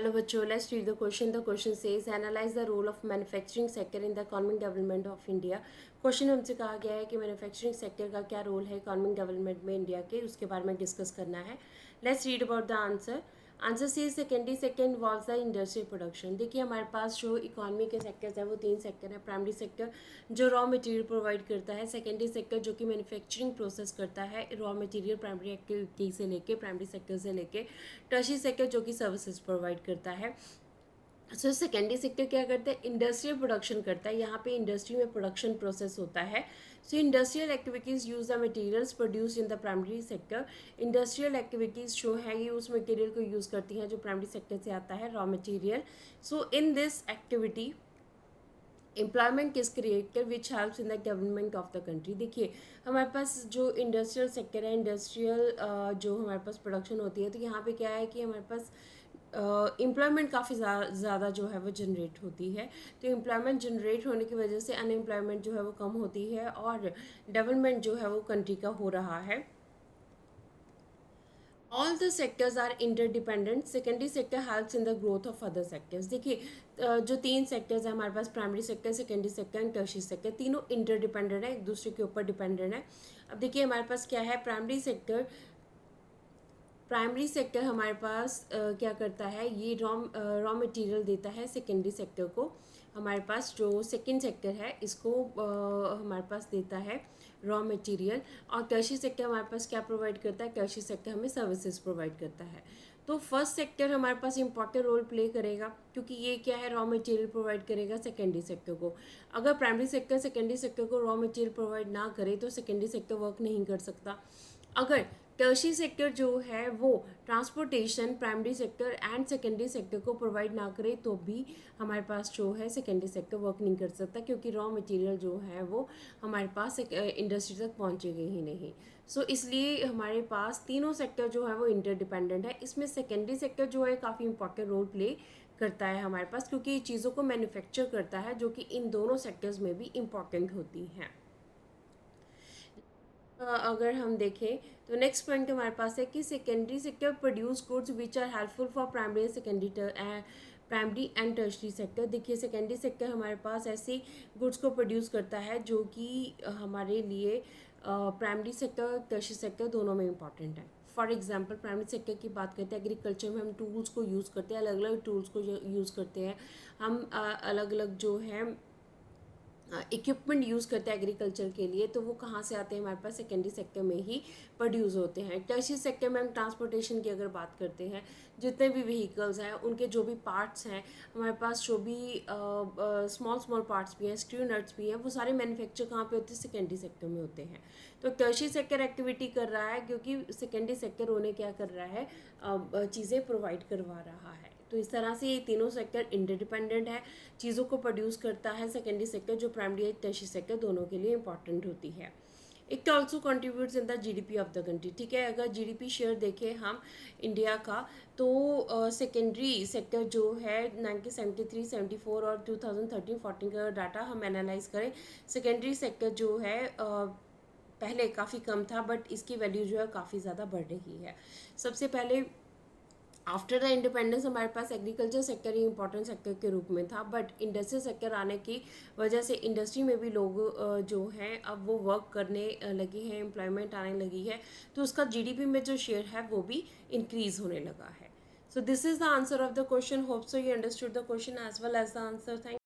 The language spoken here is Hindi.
Hello बच्चों, let's read the question. The question says analyze the role of manufacturing sector in the economic development of India. Question हमसे कहा गया है कि मैन्युफैक्चरिंग सेक्टर का क्या रोल है इकोनॉमिक डेवलपमेंट में इंडिया के, उसके बारे में डिस्कस करना है. Let's read about the answer. Answer से secondary sector involve the industrial production. देखिए हमारे पास जो इकोनॉमी के सेक्टर्स है वो तीन सेक्टर है. प्राइमरी सेक्टर जो रॉ मटेरियल प्रोवाइड करता है, सेकेंडरी सेक्टर जो कि मैन्युफैक्चरिंग प्रोसेस करता है रॉ मटेरियल प्राइमरी एक्टिविटी से लेके, प्राइमरी सेक्टर से लेके, टर्शियरी सेक्टर जो कि सर्विसेज प्रोवाइड करता है. सो सेकेंडरी सेक्टर क्या करता है, इंडस्ट्रियल प्रोडक्शन करता है. यहाँ पे इंडस्ट्री में प्रोडक्शन प्रोसेस होता है. सो industrial activities use the materials produce in the primary sector. Industrial activities जो है ये उस मटेरियल को यूज़ करती हैं जो प्राइमरी सेक्टर से आता है, raw material. So in this activity employment किस creator which helps in the development of the country. देखिए हमारे पास जो इंडस्ट्रियल सेक्टर है, इंडस्ट्रियल जो हमारे पास प्रोडक्शन होती है, तो यहाँ पे क्या है कि हमारे पास एम्प्लॉयमेंट काफ़ी ज़्यादा जो है वो जनरेट होती है. तो एम्प्लॉयमेंट जनरेट होने की वजह से अनएम्प्लॉयमेंट जो है वो कम होती है और डेवलपमेंट जो है वो कंट्री का हो रहा है. All the sectors are interdependent. Secondary sector helps in the growth of other sectors. देखिए जो तीन सेक्टर्स हैं हमारे पास, primary sector, secondary sector and tertiary sector, तीनों इंटरडिपेंडेंट है, एक दूसरे के ऊपर डिपेंडेंट है. अब देखिए हमारे पास क्या है, प्राइमरी सेक्टर हमारे पास क्या करता है, ये रॉ मटेरियल देता है सेकेंडरी सेक्टर को. हमारे पास जो सेकेंड सेक्टर है इसको हमारे पास देता है रॉ मटेरियल. और टर्शियरी सेक्टर हमारे पास क्या प्रोवाइड करता है, टर्शियरी सेक्टर हमें सर्विसेज प्रोवाइड करता है. तो फर्स्ट सेक्टर हमारे पास इंपॉर्टेंट रोल प्ले करेगा क्योंकि ये क्या है, रॉ मटेरियल प्रोवाइड करेगा सेकेंडरी सेक्टर को. अगर प्राइमरी सेक्टर सेकेंडरी सेक्टर को रॉ मटेरियल प्रोवाइड ना करे तो सेकेंडरी सेक्टर वर्क नहीं कर सकता. अगर टर्शियरी सेक्टर जो है वो transportation primary sector and secondary sector को प्रोवाइड ना करे तो भी हमारे पास जो है सेकेंडरी सेक्टर वर्क नहीं कर सकता क्योंकि रॉ मटेरियल जो है वो हमारे पास इंडस्ट्री तक पहुंचेगी ही नहीं. सो इसलिए हमारे पास तीनों सेक्टर जो है वो इंटरडिपेंडेंट है. इसमें सेकेंडरी सेक्टर जो है काफ़ी इंपॉर्टेंट रोल प्ले करता है हमारे पास क्योंकि चीज़ों को मैन्युफैक्चर करता है जो कि इन दोनों सेक्टर्स में भी इम्पॉर्टेंट होती हैं. अगर हम देखें तो नेक्स्ट पॉइंट हमारे पास है कि secondary sector produce goods which are helpful for primary and tertiary sector. देखिए सेकेंडरी सेक्टर हमारे पास ऐसे गुड्स को प्रोड्यूस करता है जो कि हमारे लिए प्राइमरी सेक्टर टर्शरी सेक्टर दोनों में इम्पॉर्टेंट है. फॉर एग्जांपल प्राइमरी सेक्टर की बात करते हैं, एग्रीकल्चर में हम टूल्स को यूज़ करते हैं, अलग अलग टूल्स को यूज़ करते हैं हम, अलग अलग जो है इक्विपमेंट यूज़ करते हैं एग्रीकल्चर के लिए, तो वो कहाँ से आते हैं, हमारे पास सेकेंडरी सेक्टर में ही प्रोड्यूस होते हैं. टर्शियरी सेक्टर में हम ट्रांसपोर्टेशन की अगर बात करते हैं, जितने भी व्हीकल्स हैं उनके जो भी पार्ट्स हैं, हमारे पास जो भी स्मॉल पार्ट्स भी हैं, स्क्रू नट्स भी हैं, वो सारे मैन्युफैक्चर कहाँ पे होते हैं, सेकेंडरी सेक्टर में होते हैं. तो टर्शियरी सेक्टर एक्टिविटी कर रहा है क्योंकि सेकेंडरी सेक्टर उन्हें क्या कर रहा है, चीज़ें प्रोवाइड करवा रहा है. तो इस तरह से ये तीनों सेक्टर इंटरडिपेंडेंट है, चीज़ों को प्रोड्यूस करता है सेकेंडरी सेक्टर जो प्राइमरी और टर्शियरी सेक्टर दोनों के लिए इंपॉर्टेंट होती है. It also contributes in the GDP of the country. ठीक है, अगर जीडीपी शेयर देखें हम इंडिया का तो सेकेंडरी सेक्टर जो है 1973, 74 और 2013-14 का डाटा हम एनालाइज करें, सेकेंडरी सेक्टर जो है पहले काफ़ी कम था बट इसकी वैल्यू जो है काफ़ी ज़्यादा बढ़ रही है. सबसे पहले आफ्टर द इंडिपेंडेंस हमारे पास एग्रीकल्चर सेक्टर ही इंपॉर्टेंट सेक्टर के रूप में था, बट इंडस्ट्रियल सेक्टर आने की वजह से इंडस्ट्री में भी लोग जो हैं अब वो वर्क करने लगे हैं, एम्प्लॉयमेंट आने लगी है, तो उसका जीडीपी में जो शेयर है वो भी इंक्रीज होने लगा है. So this is the answer of the question. Hope so you understood the question as well as the answer. Thank